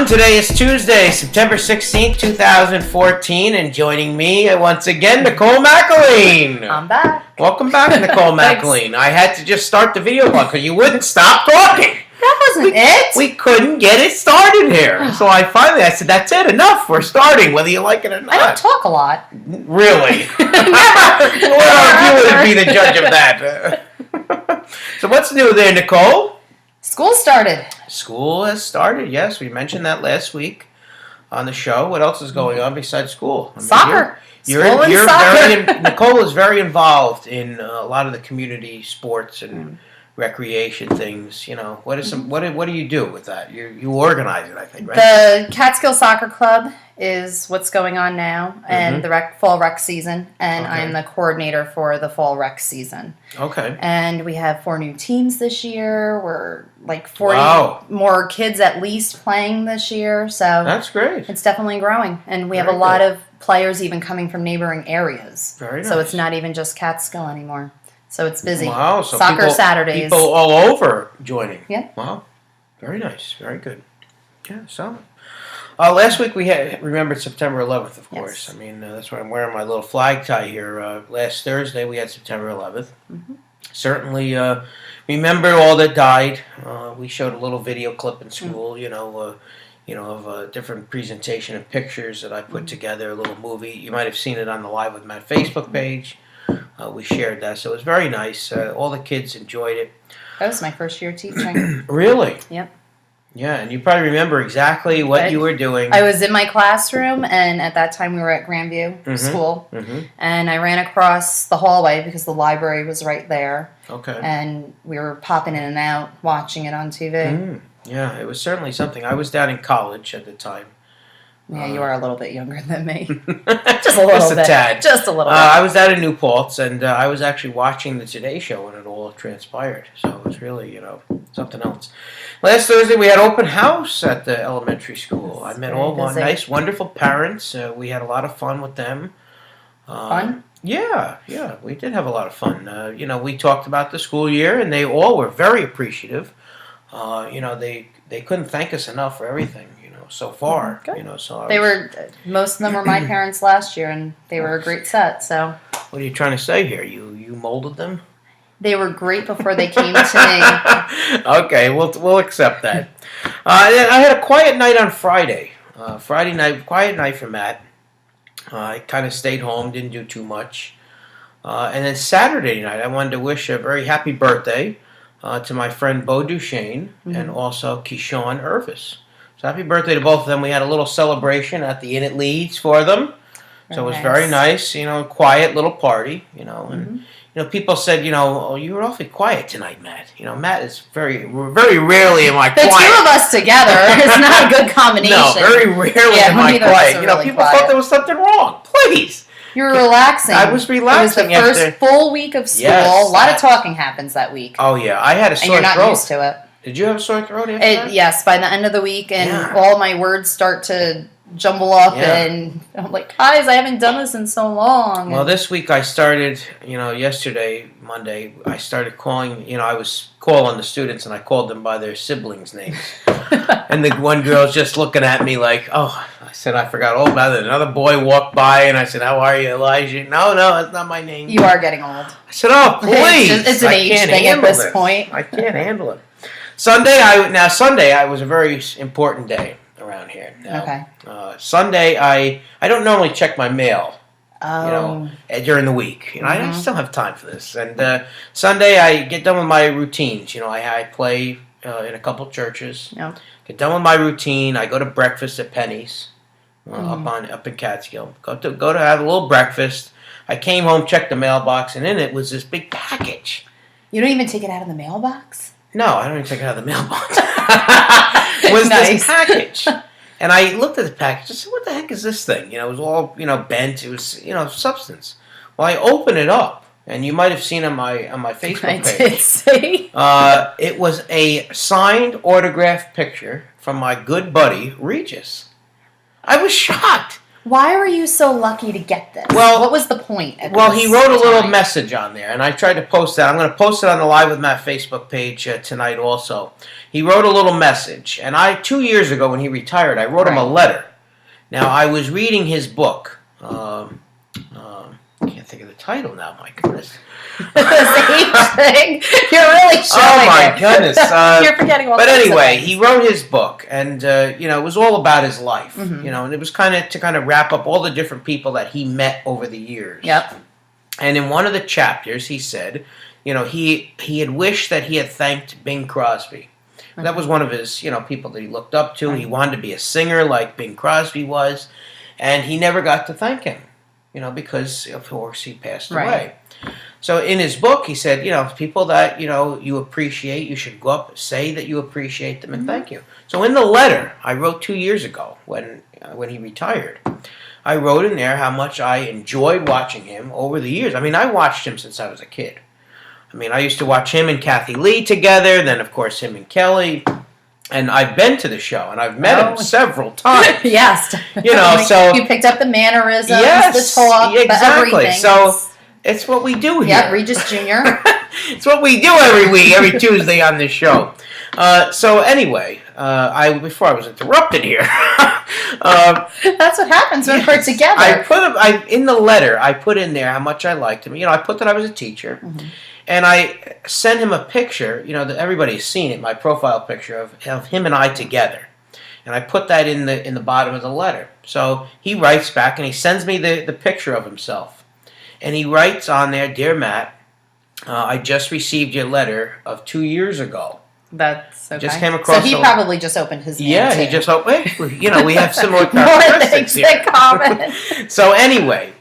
Today is Tuesday, September 16th, 2014, and joining me once again, Nicole Maccaline. I'm back. Welcome back, Nicole Maccaline. I had to just start the video because you wouldn't stop talking. That wasn't it. We couldn't get it started here. So I said, that's it, enough. We're starting, whether you like it or not. I don't talk a lot. Really? Never. Well, you would be the judge of that. So what's new there, Nicole? School started. School has started, yes. We mentioned that last week on the show. What else is going on besides school? Soccer. Nicole is very involved in a lot of the community sports and recreation things. You know, what do you do with that? You organize it, I think, right? The Catskill Soccer Club is what's going on now, and the fall rec season, and I'm the coordinator for the fall rec season. Okay. And we have 4 new teams this year. We're like 40 more kids at least playing this year, so that's great. It's definitely growing, and we have a lot of players even coming from neighboring areas. Very nice. So it's not even just Catskill anymore. So it's busy. Wow. So Soccer Saturdays. People all over joining. Yeah. Wow. Very nice. Very good. Yeah, solid. Last week we remembered September 11th, of course. Yes. I mean, that's why I'm wearing my little flag tie here. Last Thursday we had September 11th. Certainly remember all that died. We showed a little video clip in school, of a different presentation of pictures that I put together, a little movie. You might have seen it on the Live with Matt Facebook page. We shared that, so it was very nice. All the kids enjoyed it. That was my first year teaching. Really? Yep. Yeah, and you probably remember exactly what you were doing. I was in my classroom, and at that time we were at Grandview School, and I ran across the hallway because the library was right there. Okay. And we were popping in and out, watching it on TV. Yeah, it was certainly something. I was down in college at the time. Yeah, you are a little bit younger than me. Just a little Just bit. a tad. Just a little bit. I was out in New Paltz, and I was actually watching the Today Show when it all transpired. So it was really, something else. Last Thursday, we had open house at the elementary school. I met all nice, wonderful parents. We had a lot of fun with them. Fun? Yeah, we did have a lot of fun. We talked about the school year, and they all were very appreciative. They couldn't thank us enough for everything. So far, so most of them were my parents last year, and they were a great set. So, what are you trying to say here? You molded them? They were great before they came to me. Okay, we'll accept that. I had a quiet night on Friday. Friday night, quiet night for Matt. I kind of stayed home, didn't do too much. And then Saturday night, I wanted to wish a very happy birthday to my friend Bo Duchesne and also Keyshawn Irvis. So happy birthday to both of them. We had a little celebration at the Inn at Leeds for them. So it was very nice, quiet little party, and people said, oh, you were awfully quiet tonight, Matt. Matt is very rarely am I quiet. The two of us together is not a good combination. No, very rarely am I quiet. People thought there was something wrong. Please. You were relaxing. I was relaxing. It was the first full week of school. Yes, a lot of talking happens that week. Oh, yeah. I had a sore throat. And you're not used to it. Did you have a sore throat after that? Yes, by the end of the week, and all my words start to jumble up, and I'm like, guys, I haven't done this in so long. Well, this week I started, yesterday, Monday, I started calling, I was calling the students, and I called them by their siblings' names. And the one girl's just looking at me like, oh, I said, I forgot all about it. Another boy walked by, and I said, how are you, Elijah? No, that's not my name. You are getting old. I said, oh, please. It's an age thing at this point. I can't handle it. Sunday was a very important day around here. Now, Sunday, I don't normally check my mail, during the week. I still have time for this. And Sunday, I get done with my routines. I play in a couple churches. Yep. Get done with my routine. I go to breakfast at Penny's up in Catskill. Go to have a little breakfast. I came home, checked the mailbox, and in it was this big package. You don't even take it out of the mailbox? No, I don't even take it out of the mailbox. It was this package. And I looked at the package and said, what the heck is this thing? It was all, bent. It was, substance. Well, I opened it up, and you might have seen on my Facebook page. I did see. It was a signed autographed picture from my good buddy, Regis. I was shocked. Why were you so lucky to get this? Well, what was the point? Well, he wrote a little message on there, and I tried to post that. I'm going to post it on the Live with Matt Facebook page tonight also. He wrote a little message, and 2 years ago when he retired, I wrote him a letter. Now, I was reading his book. I can't think of the title now, my goodness. This age thing. You're really showing Oh my goodness! You're forgetting all. But anyway, he wrote his book, and it was all about his life. Mm-hmm. And it was kind of wrap up all the different people that he met over the years. Yep. And in one of the chapters, he said, he had wished that he had thanked Bing Crosby. Mm-hmm. That was one of his, people that he looked up to. He wanted to be a singer like Bing Crosby was, and he never got to thank him, because of course he passed away. So in his book, he said, people that, you appreciate, you should go up, say that you appreciate them and thank you. So in the letter I wrote 2 years ago when he retired, I wrote in there how much I enjoyed watching him over the years. I mean, I watched him since I was a kid. I mean, I used to watch him and Kathy Lee together, then of course him and Kelly. And I've been to the show, and I've met him several times. Yes. So you picked up the mannerisms, yes, the talk, exactly. everything. So it's what we do here. Yeah, Regis Jr. It's what we do every week, every Tuesday on this show. So anyway, before I was interrupted here. That's what happens when we're together. In the letter, I put in there how much I liked him. I put that I was a teacher. Mm-hmm. And I sent him a picture, that everybody's seen it, my profile picture of him and I together. And I put that in the bottom of the letter. So he writes back and he sends me the picture of himself. And he writes on there, "Dear Matt, I just received your letter of 2 years ago." That's okay. Just came across. So he probably just opened his name. Yeah, too. He just opened. We have similar characteristics in common. So anyway,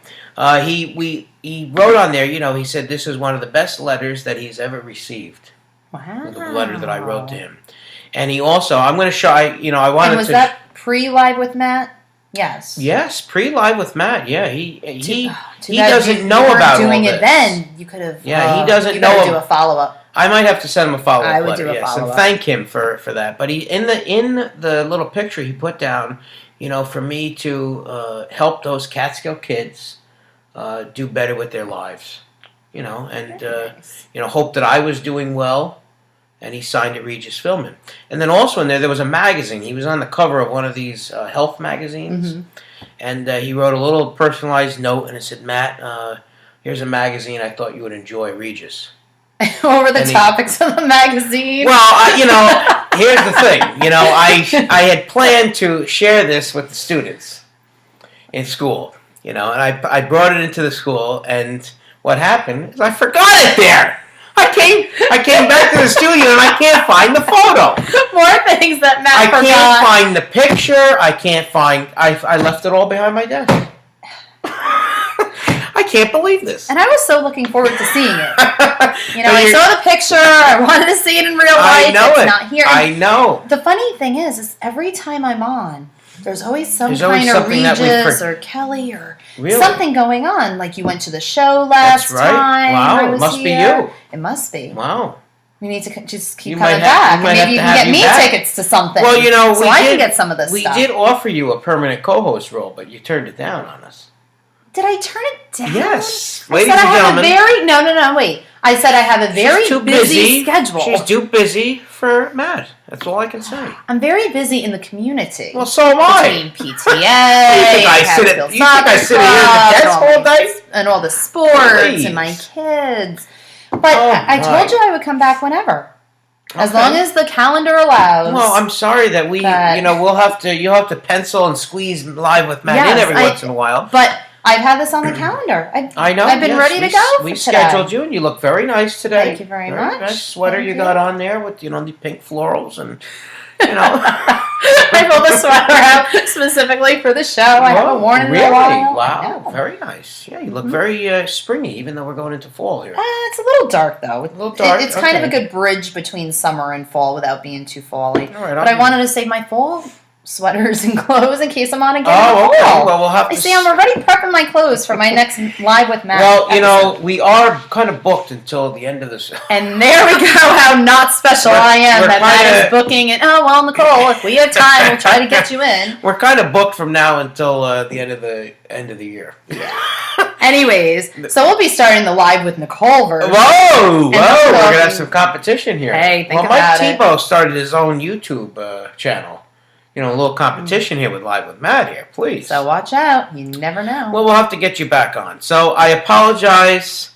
he wrote on there. He said this is one of the best letters that he's ever received. Wow. The letter that I wrote to him, and he also I'm going to show. I wanted to. Was that pre-Live with Matt? Yes. Yes, pre-Live with Matt. Yeah, he bad doesn't know about doing all it. this. Then you could have. Yeah, he doesn't you know. Do a follow-up. I might have to send him a follow-up letter. I would do a follow-up. And thank him for that. But he in the little picture he put down, for me to help those Catskill kids do better with their lives, and nice. Hope that I was doing well. And he signed it Regis Philbin. And then also in there was a magazine. He was on the cover of one of these health magazines. Mm-hmm. And he wrote a little personalized note, and it said, "Matt, here's a magazine I thought you would enjoy, Regis." What were the topics of the magazine? Well, here's the thing. I had planned to share this with the students in school, and I brought it into the school, and what happened is I forgot it there. I came back to the studio and I can't find the photo. More things that Matt forgot. I can't find the picture. I can't find. I left it all behind my desk. I can't believe this. And I was so looking forward to seeing it. I saw the picture. I wanted to see it in real life. I know it's it. Not here. I know. The funny thing is every time I'm on, there's always some kind of Regis or Kelly or something going on. Like you went to the show last time. Wow, it must be you. It must be. Wow. We need to just keep coming back. Maybe you can get me tickets to something. Well, so I can get some of this stuff. We did offer you a permanent co-host role, but you turned it down on us. Did I turn it down? Yes. Ladies and gentlemen. No, wait. I said I have a very busy schedule. She's too busy for Matt. That's all I can say. I'm very busy in the community. Well, so am I. Between PTA, you think I sit here at the desk all day? And all the sports and my kids. But I told you I would come back whenever. Okay. As long as the calendar allows. Well, I'm sorry that you'll have to pencil and squeeze Live with Matt in every once in a while. But I've had this on the calendar. I know. I've been ready to go. We scheduled you, and you look very nice today. Thank you very much. Nice sweater you got on there with the pink florals and I pulled the sweater out specifically for the show. I haven't worn it in a while. Wow, very nice. Yeah, you look very springy, even though we're going into fall here. It's a little dark though. A little dark. It's kind of a good bridge between summer and fall without being too fall-y. All right, but I wanted to save my fall sweaters and clothes in case I'm on again. Oh, okay. Well, we'll have to see. I'm already prepping my clothes for my next Live with Matt. Well, you know, we are kind of booked until the end of this. And there we go. How not special I am that Matt is booking. And Nicole, if we have time, we'll try to get you in. We're kind of booked from now until the end of the year. Yeah. Anyways, so we'll be starting the Live with Nicole version. Whoa! We're gonna have some competition here. Hey, think about Mike Tebow started his own YouTube channel. You know, a little competition here with Live with Matt here, please. So watch out. You never know. Well, we'll have to get you back on. So I apologize.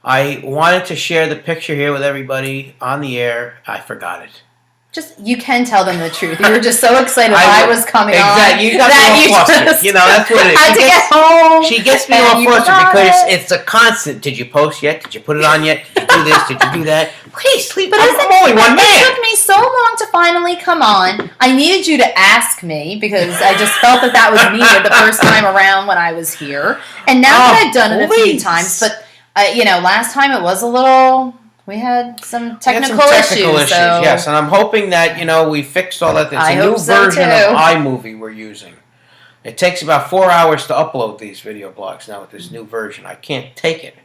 I wanted to share the picture here with everybody on the air. I forgot it. You can tell them the truth. You were just so excited I was coming on. You got me all flustered. You know, that's what it is. I had to get home. She gets me all flustered because it's a constant. Did you post yet? Did you put it on yet? Did you do this? Did you do that? Please, sleep. But I'm only one man. It took me so long to finally come on. I needed you to ask me because I just felt that was needed the first time around when I was here. And now that I've done it a few times, but last time it was a little... We had some technical issues. So yes, and I'm hoping that, we fixed all that. It's a new version of iMovie we're using. It takes about 4 hours to upload these video blogs now with this new version. I can't take it.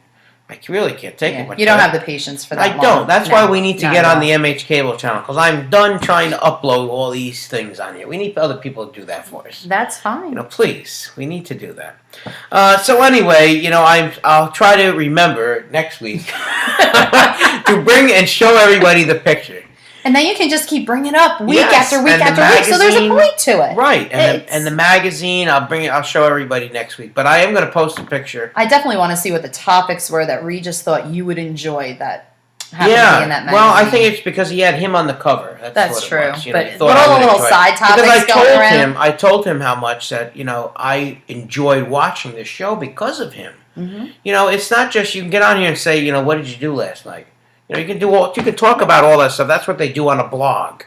I really can't take it. You don't have the patience for that. I don't. That's why we need to get on the MH Cable channel, because I'm done trying to upload all these things on here. We need other people to do that for us. That's fine. Please, we need to do that. So anyway, I'll try to remember next week to bring and show everybody the picture. And then you can just keep bringing it up week after week after week. So there's a point to it. Right. And the magazine, I'll show everybody next week. But I am going to post a picture. I definitely want to see what the topics were that Regis thought you would enjoy that happened to be in that magazine. Well, I think it's because he had him on the cover. That's true. But what are the little side topics I told him how much that, I enjoyed watching this show because of him. Mm-hmm. It's not just you can get on here and say, what did you do last night? You can talk about all that stuff. That's what they do on a blog.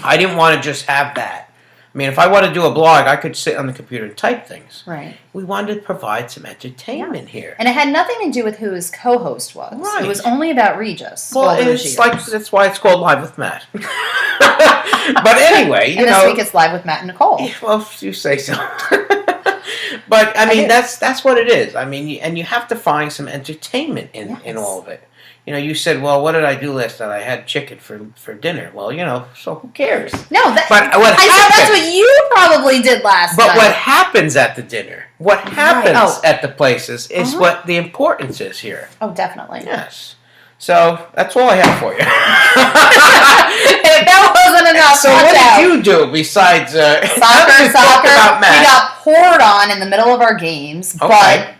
I didn't want to just have that. I mean, if I want to do a blog, I could sit on the computer and type things. Right. We wanted to provide some entertainment here. And it had nothing to do with who his co-host was. Right. It was only about Regis. Well, that's why it's called Live with Matt. But anyway, and this week it's Live with Matt and Nicole. Well, if you say so. But, I mean, that's what it is. I mean, and you have to find some entertainment in all of it. You said, well, what did I do last night? I had chicken for dinner. Well, so who cares? No, said that's what you probably did last night. But what happens at the dinner, what happens at the places is what the importance is here. Oh, definitely. Yes. So, that's all I have for you. If that wasn't enough, so what did you do besides soccer? We got poured on in the middle of our games, but...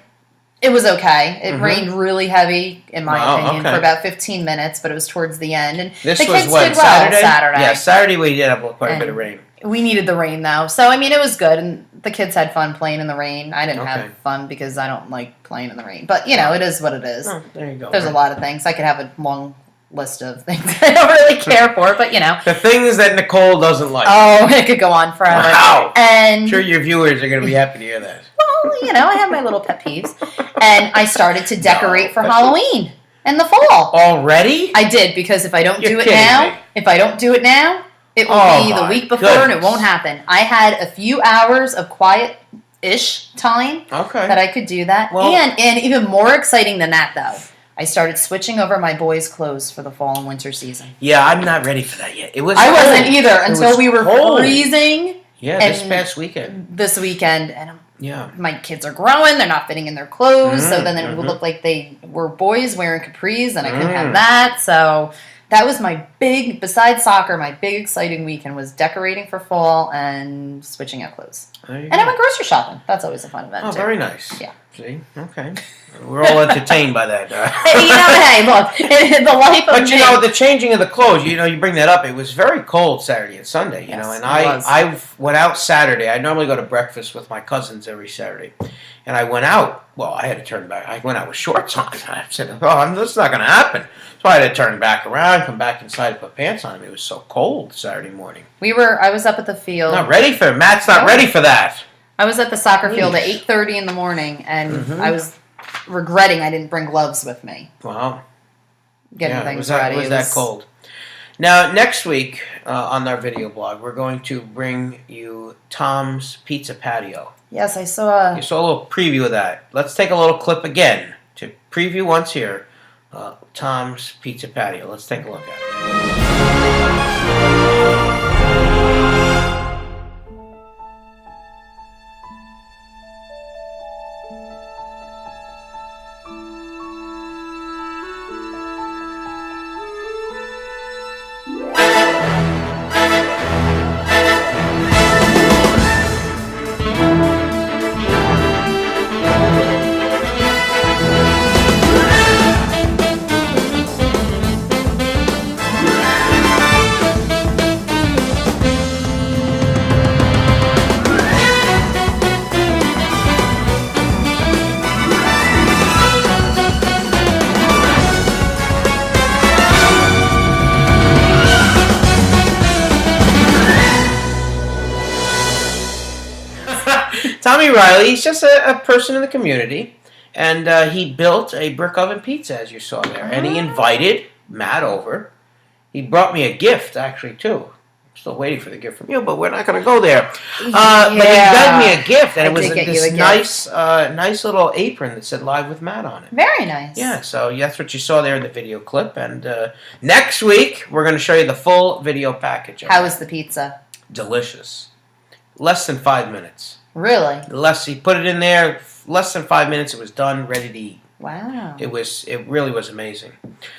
It was okay. It rained really heavy, in my opinion, for about 15 minutes, but it was towards the end. And this the kids was what, did well Saturday? Yeah, Saturday we did have quite a bit of rain. We needed the rain, though. So, I mean, it was good, and the kids had fun playing in the rain. I didn't have fun because I don't like playing in the rain. But, it is what it is. Oh, there you go. There's a lot of things. I could have a long list of things I don't really care for, but, The things that Nicole doesn't like. Oh, it could go on forever. Wow. And I'm sure your viewers are going to be happy to hear that. Well, I have my little pet peeves. And I started to decorate for Halloween in the fall. Already? I did, because if I don't do it now, it will be the week before and it won't happen. I had a few hours of quiet-ish time that I could do that. Well, and even more exciting than that, though, I started switching over my boys' clothes for the fall and winter season. Yeah, I'm not ready for that yet. I wasn't either until we were freezing. Yeah, this past weekend. And my kids are growing. They're not fitting in their clothes. So then it would look like they were boys wearing capris, and I couldn't have that. So that was besides soccer, my big exciting weekend was decorating for fall and switching out clothes. And I went grocery shopping. That's always a fun event, too. Very nice. Yeah. See? Okay. We're all entertained by that. Hey, look, the life of But, the changing of the clothes, you bring that up. It was very cold Saturday and Sunday, and I went out Saturday. I normally go to breakfast with my cousins every Saturday. And I went out. Well, I had to turn back. I went out with shorts on. I said, that's not going to happen. So I had to turn back around, come back inside and put pants on. It was so cold Saturday morning. I was up at the field. Not ready for it. Matt's not ready for that. I was at the soccer field at 8:30 in the morning, and I was regretting I didn't bring gloves with me. Wow. Getting things ready. Was that cold? Now, next week on our video blog, we're going to bring you Tom's Pizza Patio. Yes, I saw. You saw a little preview of that. Let's take a little clip again to preview once here Tom's Pizza Patio. Let's take a look at it. Tommy Riley, he's just a person in the community, and he built a brick oven pizza, as you saw there, and he invited Matt over. He brought me a gift, actually, too. I'm still waiting for the gift from you, but we're not going to go there. But he got me a gift, and it was this nice little apron that said "Live with Matt" on it. Very nice. Yeah, so that's what you saw there in the video clip, and next week we're going to show you the full video package. How was the pizza? Delicious. Less than 5 minutes. Really? He put it in there, less than 5 minutes, it was done, ready to eat. Wow. It really was amazing.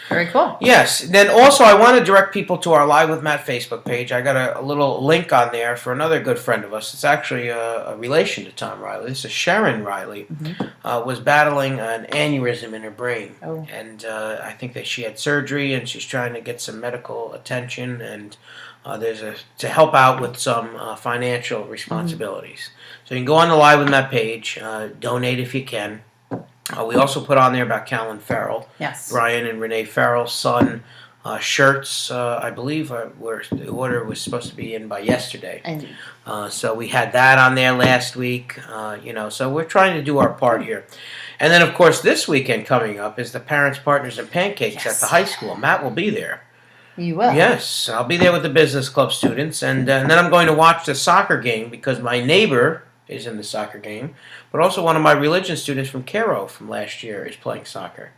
Very cool. Yes. Then also I want to direct people to our Live with Matt Facebook page. I got a little link on there for another good friend of us. It's actually a relation to Tom Riley. This is Sharon Riley. Mm-hmm. Was battling an aneurysm in her brain. Oh. And I think that she had surgery and she's trying to get some medical attention, and to help out with some financial responsibilities. Mm-hmm. So you can go on the Live with Matt page, donate if you can. We also put on there about Callan Farrell. Yes. Brian and Renee Farrell's son. Shirts, I believe, the order was supposed to be in by yesterday. So we had that on there last week. So we're trying to do our part here. And then, of course, this weekend coming up is the Parents, Partners, and Pancakes at the high school. Matt will be there. You will? Yes, I'll be there with the business club students. And then I'm going to watch the soccer game because my neighbor is in the soccer game, but also one of my religion students from Cairo from last year is playing soccer.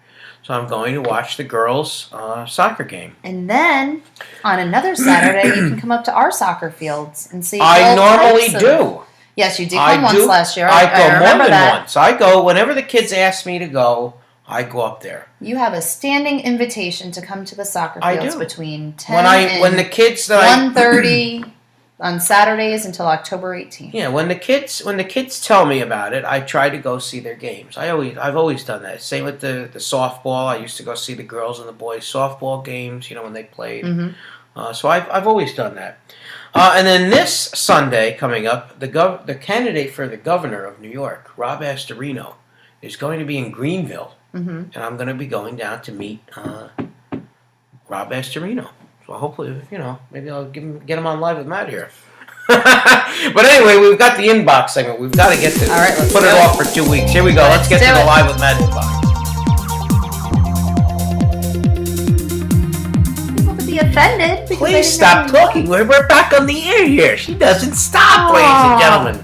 So I'm going to watch the girls' soccer game. And then on another Saturday, you can come up to our soccer fields and see. I normally do. Yes, you did come once last year. I go more than once. I go whenever the kids ask me to go. I go up there. You have a standing invitation to come to the soccer fields between 10 when the kids 1:30 on Saturdays until October 18th. Yeah, when the kids tell me about it, I try to go see their games. I've always done that. Same with the softball. I used to go see the girls and the boys softball games. When they played. Mm-hmm. So I've always done that. And then this Sunday coming up, the candidate for the governor of New York, Rob Astorino, is going to be in Greenville, and I'm going to be going down to meet Rob Astorino. So hopefully, maybe I'll get him on Live with Matt here. But anyway, we've got the inbox segment. We've got to get to this. All right, let's put it off for 2 weeks. Here we go. Let's get to the Live with Matt inbox. People could be offended. Please stop talking. We're back on the air here. She doesn't stop, ladies and gentlemen.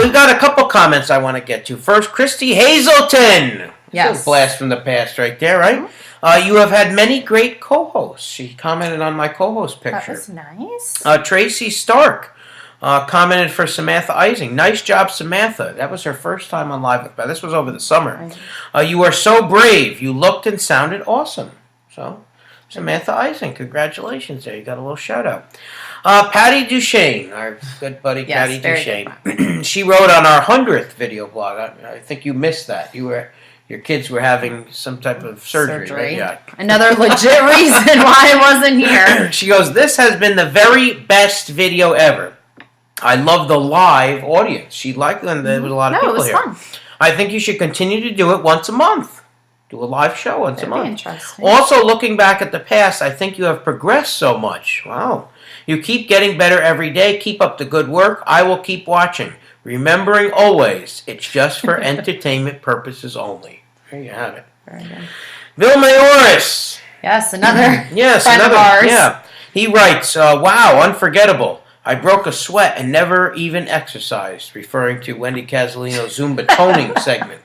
We've got a couple comments I want to get to. First, Christy Hazelton. Yes. A blast from the past right there, right? Mm-hmm. You have had many great co-hosts. She commented on my co-host picture. That was nice. Tracy Stark commented for Samantha Ising. Nice job, Samantha. That was her first time on Live with Matt. This was over the summer. You are so brave. You looked and sounded awesome. So, Samantha Ising, congratulations there. You got a little shout out. Patty Duchesne, our good buddy Patty Duchesne. She wrote on our 100th video blog. I think you missed that. Your kids were having some type of surgery. Right? Yeah. Another legit reason why I wasn't here. She goes, "This has been the very best video ever. I love the live audience." She liked when there was a lot of people here. Fun. I think you should continue to do it once a month. Do a live show once a month. Interesting. Also, looking back at the past, I think you have progressed so much. Wow. You keep getting better every day. Keep up the good work. I will keep watching. Remembering always, it's just for entertainment purposes only. There you have it. Very good. Bill Mayoris. Yes, another friend of ours. Yeah. He writes, wow, unforgettable. I broke a sweat and never even exercised, referring to Wendy Casalino's Zumba toning segment.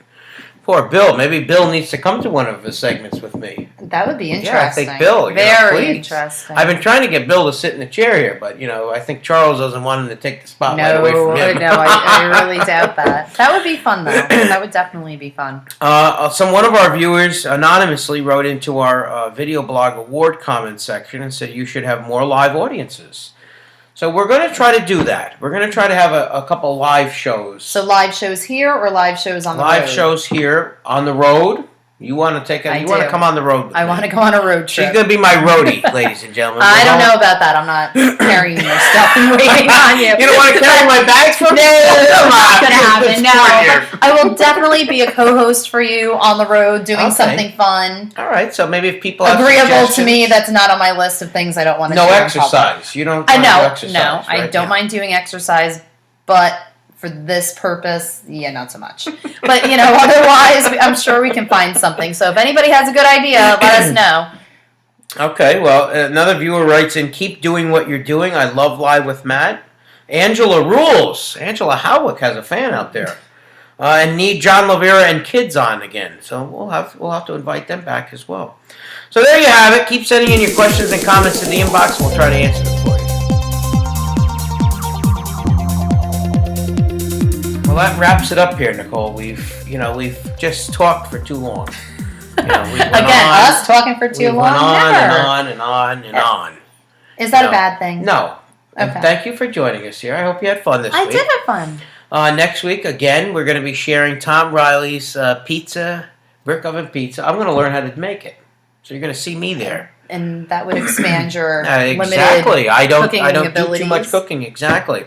Poor Bill. Maybe Bill needs to come to one of his segments with me. That would be interesting. Yeah, I think Bill. Very interesting. I've been trying to get Bill to sit in the chair here, but, I think Charles doesn't want him to take the spotlight away from him. No, I really doubt that. That would be fun, though. That would definitely be fun. One of our viewers anonymously wrote into our video blog award comment section and said you should have more live audiences. So we're going to try to do that. We're going to try to have a couple live shows. So live shows here or live shows on the road? Live shows here on the road. You want to want to come on the road with me. I want to go on a road trip. She's going to be my roadie, ladies and gentlemen. I don't know about that. I'm not carrying your stuff and waiting on you. You don't want to carry my bags from me? No, that's not going to happen. No. I will definitely be a co-host for you on the road doing something fun. All right. So maybe if people have agreeable to me, that's not on my list of things I don't want to do. No exercise. You don't do exercise. No, right? I don't mind doing exercise, but for this purpose, not so much. But, otherwise, I'm sure we can find something. So if anybody has a good idea, let us know. Okay, well, another viewer writes in, keep doing what you're doing. I love Live with Matt. Angela rules. Angela Howick has a fan out there. And need John Luvera and kids on again. So we'll have to invite them back as well. So there you have it. Keep sending in your questions and comments in the inbox, and we'll try to answer them for you. Well, that wraps it up here, Nicole. We've just talked for too long. Us talking for too long. Went on and on and on and on. Is that a bad thing? No. Okay. And thank you for joining us here. I hope you had fun this week. I did have fun. Next week, again, we're going to be sharing Tom Riley's brick oven pizza. I'm going to learn how to make it. So you're going to see me there. And that would expand your limited exactly. I don't do too much cooking. Exactly.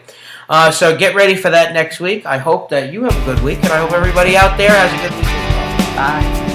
So get ready for that next week. I hope that you have a good week, and I hope everybody out there has a good week. Bye.